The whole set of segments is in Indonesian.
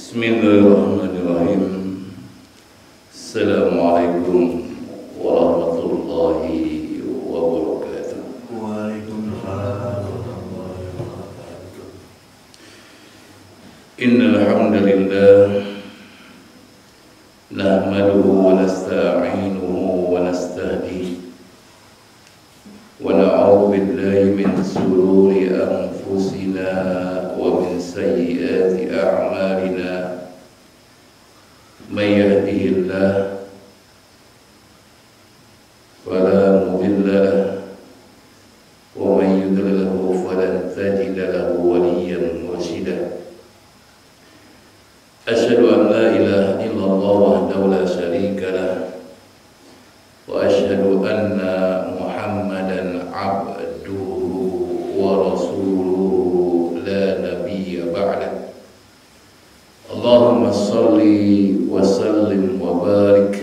Bismillahirrahmanirrahim. Assalamualaikum warahmatullahi wabarakatuh. Waalaikumsalam warahmatullahi wabarakatuh. Innal hamdalillah nahmaduhu wa nasta'inuhu wa nastahdihi wa na'udzu billahi min shururi anfusina wa min sayyiati a'malina. May yahdihillahu fala mudilla lahu wa may yudlilhu falan tajida lahu waliyyan mursyida. Asyhadu an la ilaha illallah wahdahu la syarika lahu wa asyhadu anna Muhammadan abduhu wa rasuluhu la nabiyya ba'dah. Allahumma salli wa sallim wa barik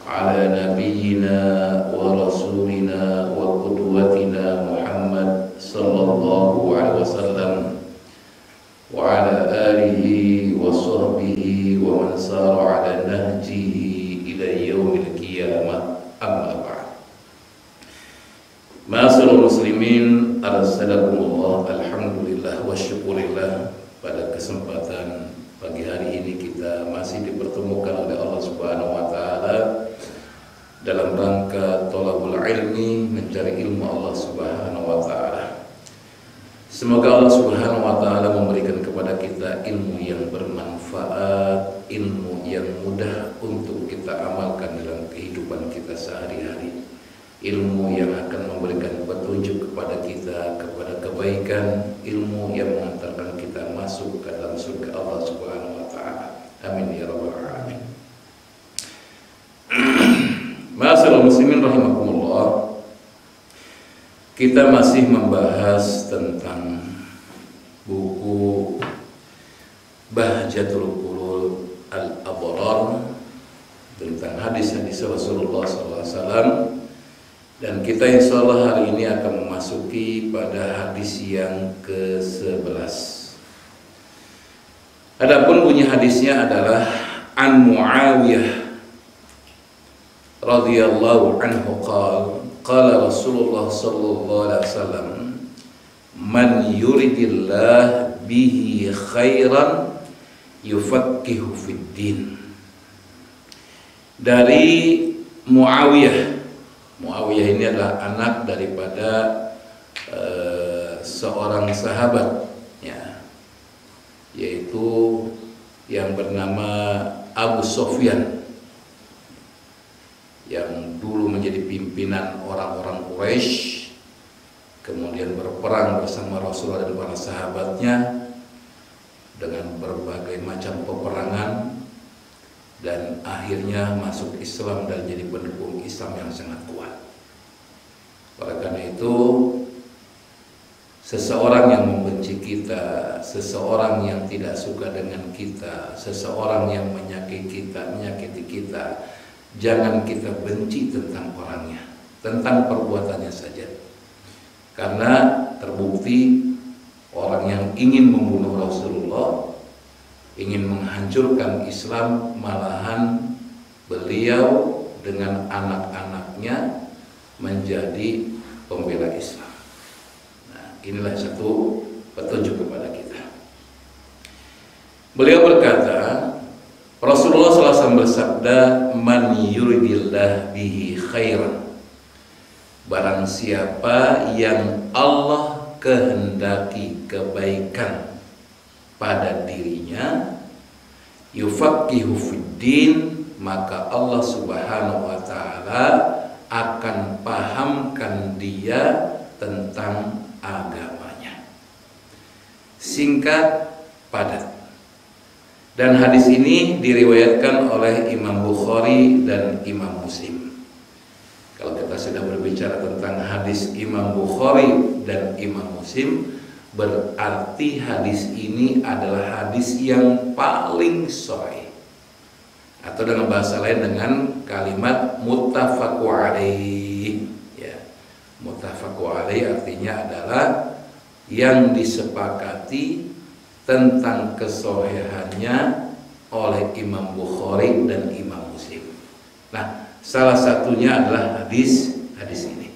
ala nabiyyina wa rasulina wa qudwatina Muhammad sallallahu alaihi wasallam wa ala alihi wa sahbihi wa man sara ala nahjihi ila yaumil qiyamah. Amma ba'd. Ma'asyiral muslimin, arsyadakumullah, alhamdulillah wa syukurillah. Pada kesempatan pagi hari ini kita masih dipertemukan oleh Allah Subhanahu wa taala dalam rangka thalabul ilmi, mencari ilmu Allah Subhanahu wa taala. Semoga Allah Subhanahu wa taala memberikan kepada kita ilmu yang bermanfaat, ilmu yang mudah untuk kita amalkan dalam kehidupan kita sehari-hari. Ilmu yang akan memberikan petunjuk kepada kita kepada kebaikan, ilmu yang mengantarkan kita masuk ke dalam surga Allah Subhanahu wa taala. Amin ya rabbal alamin. Ma'asyiral muslimin rahimakumullah. Kita masih membahas tentang buku Bahjatul Qulub Al-Abrar, tentang hadis-hadis Rasulullah SAW. Dan kita insya Allah hari ini akan memasuki pada hadis yang ke-11. Adapun bunyi hadisnya adalah An Muawiyah radhiyallahu anhu qala Rasulullah sallallahu alaihi wasallam, man yuridillah bihi khairan yufaqihu fid din. Dari Muawiyah. Muawiyah ini adalah anak daripada seorang sahabat, ya, yaitu yang bernama Abu Sufyan, yang dulu menjadi pimpinan orang-orang Quraisy, kemudian berperang bersama Rasulullah dan para sahabatnya dengan berbagai macam peperangan, dan akhirnya masuk Islam dan jadi pendukung Islam yang sangat kuat. Oleh karena itu, seseorang yang membenci kita, seseorang yang tidak suka dengan kita, seseorang yang menyakiti kita, jangan kita benci tentang orangnya, tentang perbuatannya saja. Karena terbukti orang yang ingin membunuh Rasulullah, ingin menghancurkan Islam, malahan beliau dengan anak-anaknya menjadi pembela Islam. Nah, inilah satu petunjuk kepada kita. Beliau berkata, Rasulullah SAW bersabda, man yuridillah bihi khairan, barang siapa yang Allah kehendaki kebaikan pada dirinya, yufaqihu fiddin, maka Allah Subhanahu wa taala akan pahamkan dia tentang agamanya. Singkat, padat. Dan hadis ini diriwayatkan oleh Imam Bukhari dan Imam Muslim. Kalau kita sudah berbicara tentang hadis Imam Bukhari dan Imam Muslim, berarti hadis ini adalah hadis yang paling sahih, atau dengan bahasa lain dengan kalimat muttafaqu alaih, ya. Muttafaqu alaih artinya adalah yang disepakati tentang kesohihannya oleh Imam Bukhari dan Imam Muslim. Nah, salah satunya adalah hadis ini.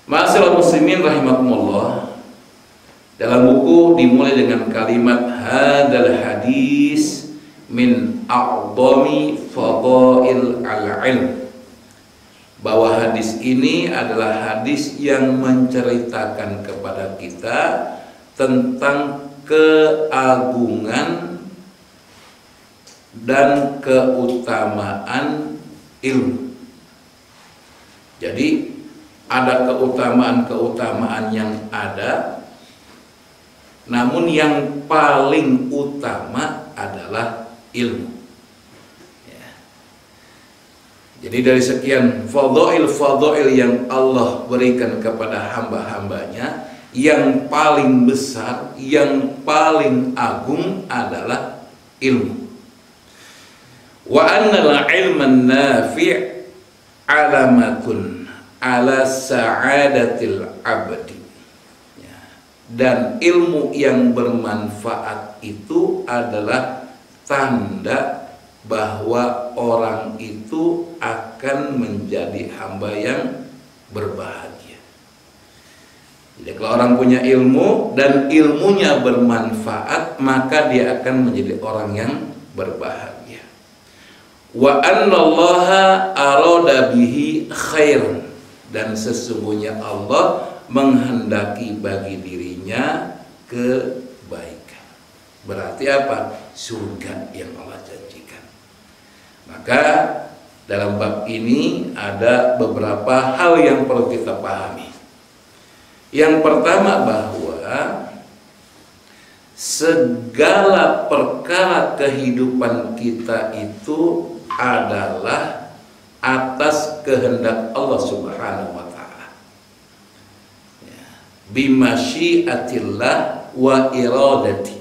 Ma'asyiral muslimin rahimakumullah, dalam buku dimulai dengan kalimat hadal hadis min a'dhami fadail al-ilm, bahwa hadis ini adalah hadis yang menceritakan kepada kita tentang keagungan dan keutamaan ilmu. Jadi ada keutamaan-keutamaan yang ada, namun yang paling utama adalah ilmu. Ya. Jadi dari sekian fadail yang Allah berikan kepada hamba-hambanya, yang paling besar, yang paling agung adalah ilmu. Wa annal ilman nafi' alamatun ala sa'adatil abdi. Ya. Dan ilmu yang bermanfaat itu adalah tanda bahwa orang itu akan menjadi hamba yang berbahagia. Jadi kalau orang punya ilmu dan ilmunya bermanfaat, maka dia akan menjadi orang yang berbahagia. Wa annallaha arada bihi khairan, dan sesungguhnya Allah menghendaki bagi dirinya kebaikan. Berarti apa? Surga yang Allah janjikan. Maka dalam bab ini ada beberapa hal yang perlu kita pahami. Yang pertama, bahwa segala perkara kehidupan kita itu adalah atas kehendak Allah Subhanahu wa taala. Ya. Bimasyiatillah wa iradati.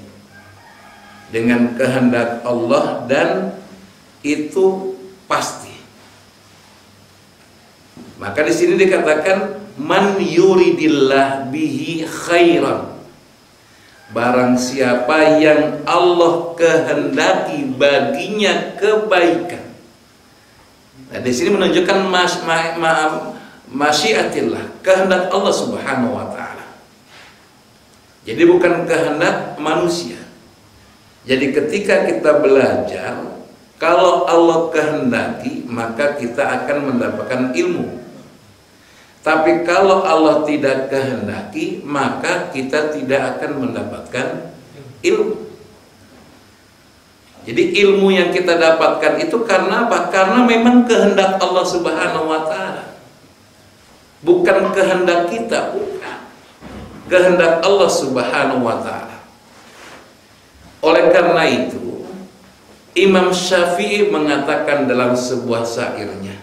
Dengan kehendak Allah dan itu pasti. Maka di sini dikatakan man yuridillah bihi khairan. Barang siapa yang Allah kehendaki baginya kebaikan. Nah, di sini menunjukkan masyiatillah, kehendak Allah Subhanahu wa taala. Jadi bukan kehendak manusia. Jadi ketika kita belajar, kalau Allah kehendaki, maka kita akan mendapatkan ilmu. Tapi kalau Allah tidak kehendaki, maka kita tidak akan mendapatkan ilmu. Jadi ilmu yang kita dapatkan itu karena apa? Karena memang kehendak Allah Subhanahu wa taala. Bukan kehendak kita, bukan. Kehendak Allah Subhanahu wa taala. Oleh karena itu, Imam Syafi'i mengatakan dalam sebuah syairnya,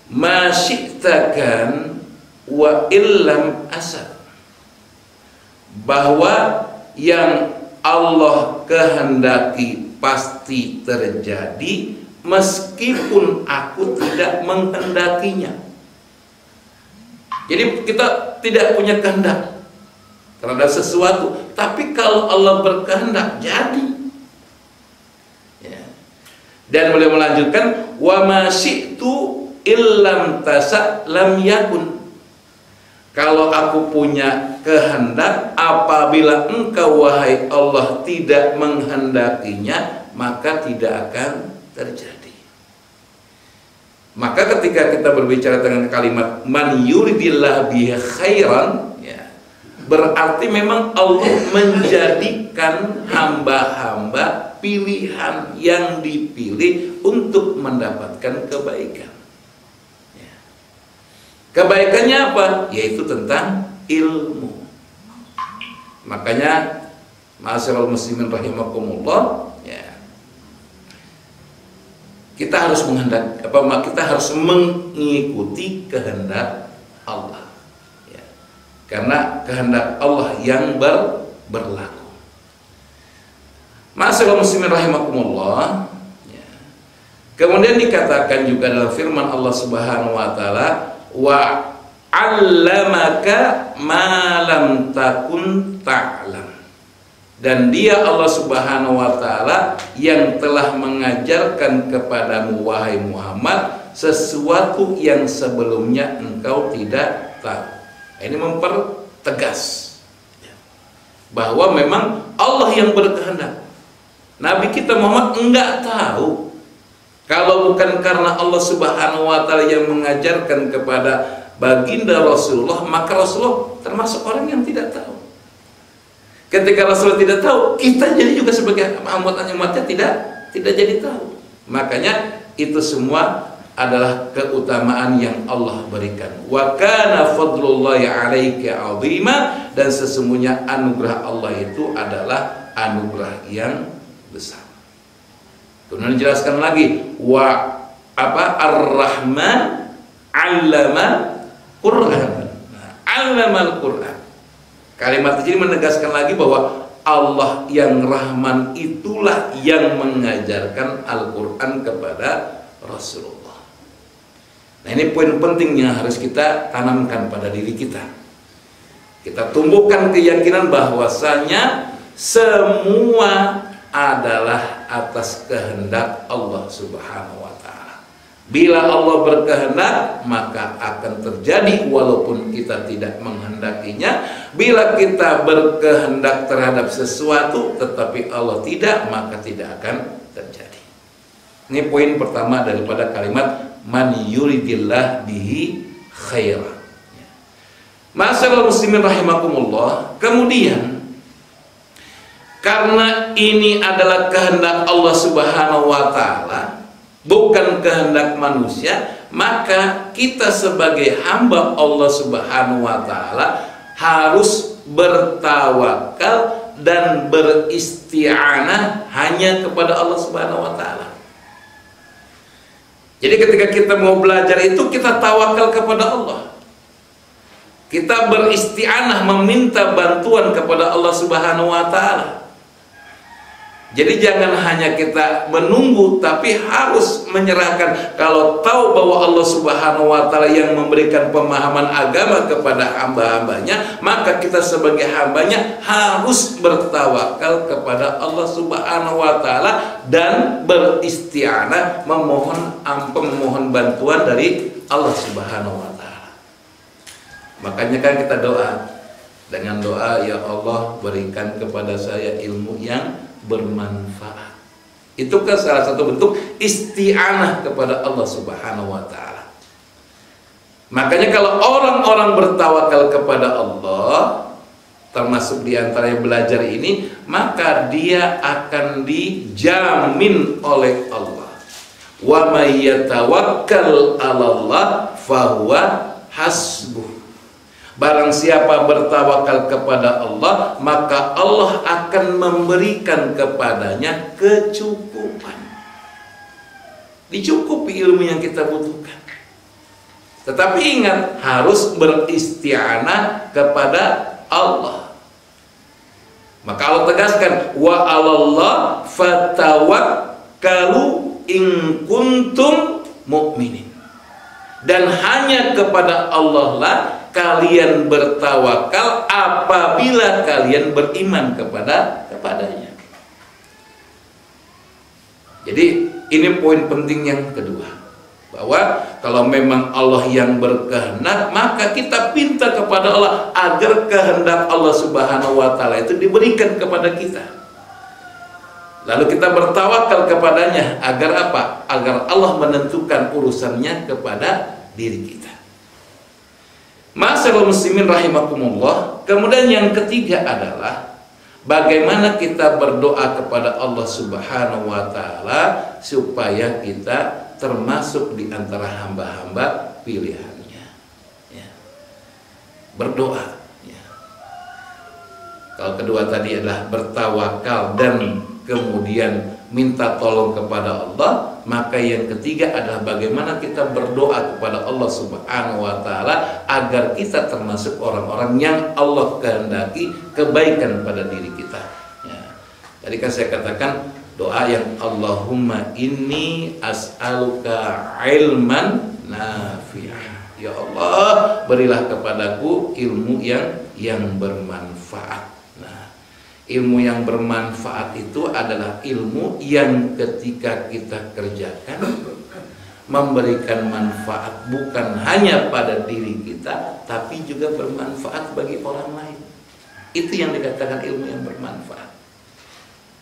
ma syi'takan wa illam asad, bahwa yang Allah kehendaki pasti terjadi meskipun aku tidak menghendakinya. Jadi kita tidak punya kehendak terhadap sesuatu, tapi kalau Allah berkehendak jadi. Ya. Dan boleh melanjutkan, wa ma syi'tu illam tasa lam yakun. Kalau aku punya kehendak, apabila engkau wahai Allah tidak menghendakinya, maka tidak akan terjadi. Maka ketika kita berbicara dengan kalimat man yuridillah bihi khairan, ya, berarti memang Allah menjadikan hamba-hamba pilihan yang dipilih untuk mendapatkan kebaikan. Kebaikannya apa? Yaitu tentang ilmu. Makanya ma'asyiral muslimin rahimakumullah, ya, kita harus kita harus mengikuti kehendak Allah, ya. Karena kehendak Allah yang berlaku. Ma'asyiral muslimin rahimakumullah, ya. Kemudian dikatakan juga dalam firman Allah Subhanahu wa taala, wa 'allamaka ma lam takun ta'lam. Dan dia Allah Subhanahu wa taala yang telah mengajarkan kepadamu wahai Muhammad sesuatu yang sebelumnya engkau tidak tahu. Ini mempertegas bahwa memang Allah yang berkehendak. Nabi kita Muhammad enggak tahu. Kalau bukan karena Allah Subhanahu wa taala yang mengajarkan kepada baginda Rasulullah, maka Rasulullah termasuk orang yang tidak tahu. Ketika Rasulullah tidak tahu, kita jadi juga sebagai umatnya tidak jadi tahu. Makanya itu semua adalah keutamaan yang Allah berikan. Wa kana fadlullahi 'alaika 'azima, dan sesungguhnya anugerah Allah itu adalah anugerah yang besar. Kemudian dijelaskan lagi Ar-Rahman 'allama Qur'an. Allamal Qur'an. Kalimat ini menegaskan lagi bahwa Allah yang Rahman itulah yang mengajarkan Al-Quran kepada Rasulullah. Nah, ini poin penting yang harus kita tanamkan pada diri kita. Kita tumbuhkan keyakinan bahwasanya semua adalah atas kehendak Allah Subhanahu wa taala. Bila Allah berkehendak, maka akan terjadi walaupun kita tidak menghendakinya. Bila kita berkehendak terhadap sesuatu tetapi Allah tidak, maka tidak akan terjadi. Ini poin pertama daripada kalimat man yuridillah bihi khairan. Ma'asyiral muslimin rahimakumullah. Kemudian karena ini adalah kehendak Allah Subhanahu wa taala, bukan kehendak manusia, maka kita sebagai hamba Allah Subhanahu wa taala harus bertawakal dan beristi'anah hanya kepada Allah Subhanahu wa taala. Jadi ketika kita mau belajar itu, kita tawakal kepada Allah. Kita beristi'anah, meminta bantuan kepada Allah Subhanahu wa taala. Jadi jangan hanya kita menunggu, tapi harus menyerahkan. Kalau tahu bahwa Allah Subhanahu wa taala yang memberikan pemahaman agama kepada hamba-hambanya, maka kita sebagai hambanya harus bertawakal kepada Allah Subhanahu wa taala dan beristi'anah, memohon memohon bantuan dari Allah Subhanahu wa taala. Makanya kan kita doa dengan doa, ya Allah berikan kepada saya ilmu yang bermanfaat. Itu kan salah satu bentuk isti'anah kepada Allah Subhanahu wa taala. Makanya kalau orang-orang bertawakal kepada Allah, termasuk di antara yang belajar ini, maka dia akan dijamin oleh Allah. Wa may yatawakkal 'alallah fahuwa hasbuh. Barang siapa bertawakal kepada Allah, maka Allah akan memberikan kepadanya kecukupan. Dicukupi ilmu yang kita butuhkan. Tetapi ingat, harus beristi'anah kepada Allah. Maka Allah tegaskan, wa 'alallah fatawakkalu in kuntum mu'minin. Dan hanya kepada Allah lah kalian bertawakal apabila kalian beriman kepadanya. Jadi ini poin penting yang kedua, bahwa kalau memang Allah yang berkehendak, maka kita minta kepada Allah agar kehendak Allah Subhanahu wa taala itu diberikan kepada kita. Lalu kita bertawakal kepadanya agar apa? Agar Allah menentukan urusannya kepada diri kita. Ma'asyiral muslimin rahimakumullah. Kemudian yang ketiga adalah bagaimana kita berdoa kepada Allah Subhanahu wa taala supaya kita termasuk di antara hamba-hamba pilihannya. Ya. Berdoa. Ya. Kalau kedua tadi adalah bertawakal dan kemudian minta tolong kepada Allah, maka yang ketiga adalah bagaimana kita berdoa kepada Allah Subhanahu wa taala agar kita termasuk orang-orang yang Allah kehendaki kebaikan pada diri kita. Ya. Tadi kan saya katakan doa yang Allahumma inni as'aluka ilman nafi'ah. Ya Allah, berilah kepadaku ilmu yang bermanfaat. Nah, Ilmu yang bermanfaat itu adalah ilmu yang ketika kita kerjakan memberikan manfaat bukan hanya pada diri kita, tapi juga bermanfaat bagi orang lain. Itu yang dikatakan ilmu yang bermanfaat.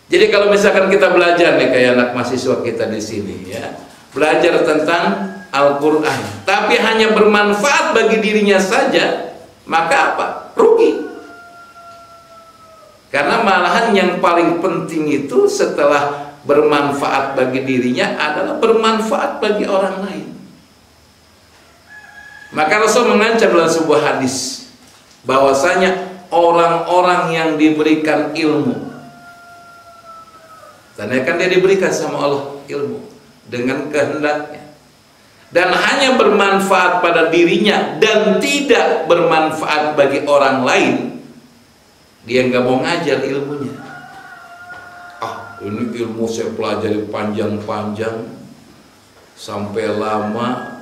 Jadi kalau misalkan kita belajar nih kayak anak mahasiswa kita di sini ya, belajar tentang Al-Quran, tapi hanya bermanfaat bagi dirinya saja, maka apa? Rugi. Karena malahan yang paling penting itu setelah bermanfaat bagi dirinya adalah bermanfaat bagi orang lain. Maka Rasul mengancam dalam sebuah hadis bahwasanya orang-orang yang diberikan ilmu, karena kan dia diberikan sama Allah ilmu dengan kehendaknya, dan hanya bermanfaat pada dirinya dan tidak bermanfaat bagi orang lain, dia nggak mau ngajar ilmunya. Ini ilmu saya pelajari panjang-panjang sampai lama,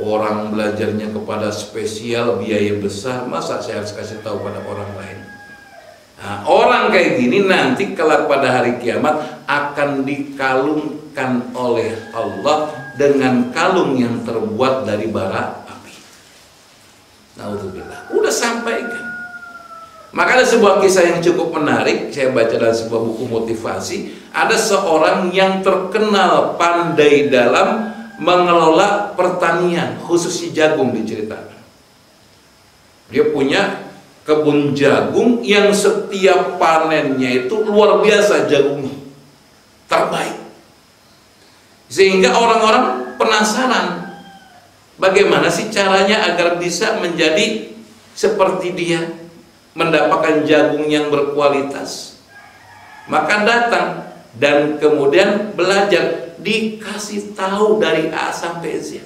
orang belajarnya kepada spesial, biaya besar, masa saya harus kasih tahu pada orang lain? Nah, orang kayak gini nanti kelak pada hari kiamat akan dikalungkan oleh Allah dengan kalung yang terbuat dari bara api. Naudzubillah. Udah sampaikan. Maka ada sebuah kisah yang cukup menarik, saya baca dalam sebuah buku motivasi. Ada seorang yang terkenal pandai dalam mengelola pertanian, khususnya jagung diceritakan. Dia punya kebun jagung yang setiap panennya itu luar biasa jagungnya, terbaik. Sehingga orang-orang penasaran, bagaimana sih caranya agar bisa menjadi seperti dia, mendapatkan jagung yang berkualitas. Maka datang dan kemudian belajar, dikasih tahu dari A sampai Z.